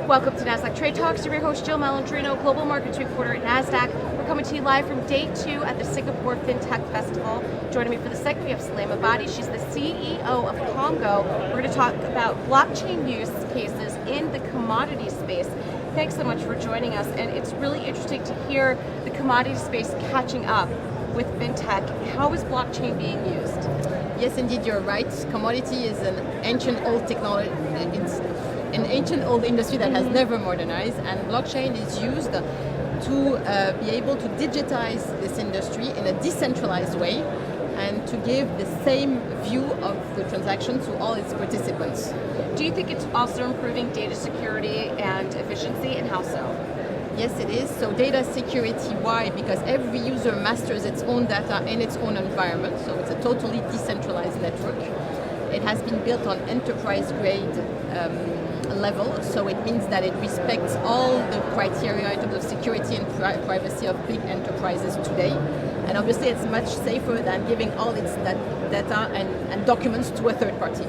Welcome to Nasdaq Trade Talks. I'm your host, Jill Malandrino, Global Markets Reporter at Nasdaq. We're coming to you live from day 2 at the Singapore Fintech Festival. Joining me for the segment, we have Souleïma Baddi. She's the CEO of KomGo. We're going to talk about blockchain use cases in the commodity space. Thanks so much for joining us, and it's really interesting to hear the commodity space catching up with fintech. How is blockchain being used? Yes, indeed, you're right. Commodity is an ancient old technology. It's an ancient old industry that has never modernized, and blockchain is used to be able to digitize this industry in a decentralized way and to give the same view of the transaction to all its participants. Do you think it's also improving data security and efficiency, and how so? Yes, it is. So data security, why? Because every user masters its own data in its own environment, so it's a totally decentralized network. It has been built on enterprise-grade level, so it means that it respects all the criteria in terms of security and privacy of big enterprises today. And obviously it's much safer than giving all its data and documents to a third party.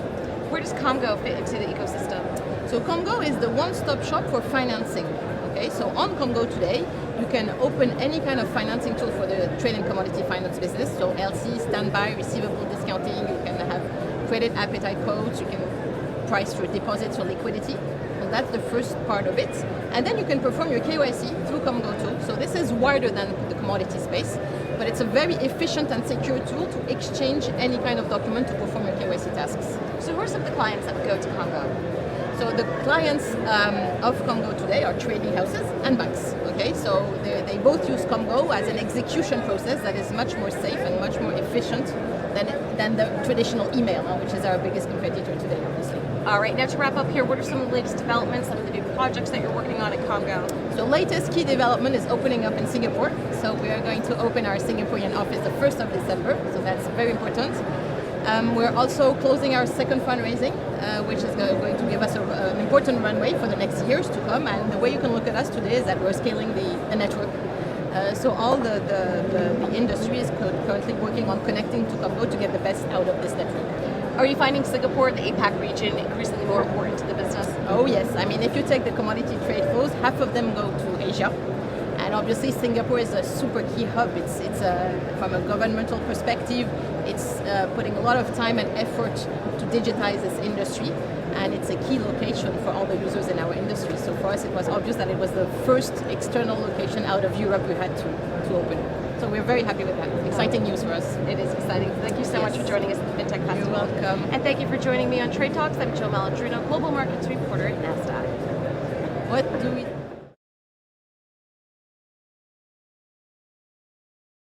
Where does KomGo fit into the ecosystem? So KomGo is the one-stop shop for financing. Okay, so on KomGo today, you can open any kind of financing tool for the trade and commodity finance business. So LC, standby, receivable discounting, you can have credit appetite quotes, you can price your deposits or liquidity. So that's the first part of it. And then you can perform your KYC through KomGo too. So this is wider than the commodity space, but it's a very efficient and secure tool to exchange any kind of document to perform your KYC tasks. So who are some of the clients that go to KomGo? So the clients of KomGo today are trading houses and banks. Okay, so they both use KomGo as an execution process that is much more safe and much more efficient than the traditional email, which is our biggest competitor today, obviously. All right, now to wrap up here, what are some of the latest developments, some of the new projects that you're working on at KomGo? So latest key development is opening up in Singapore. So we are going to open our Singaporean office the 1st of December, so that's very important. We're also closing our second fundraising, which is going to give us an important runway for the next years to come. And the way you can look at us today is that we're scaling the network. So all the industry is currently working on connecting to KomGo to get the best out of this network. Are you finding Singapore, the APAC region, increasingly more important to the business? Oh yes, I mean if you take the commodity trade flows, half of them go to Asia. And obviously Singapore is a super key hub. It's from a governmental perspective, it's putting a lot of time and effort to digitize this industry, and it's a key location for all the users in our industry. So for us it was obvious that it was the first external location out of Europe we had to open. So we're very happy with that. Exciting news for us. It is exciting. Thank you so much for joining us at the Fintech Festival. You're welcome. And thank you for joining me on Trade Talks. I'm Jill Malandrino, Global Markets Reporter at Nasdaq. What do we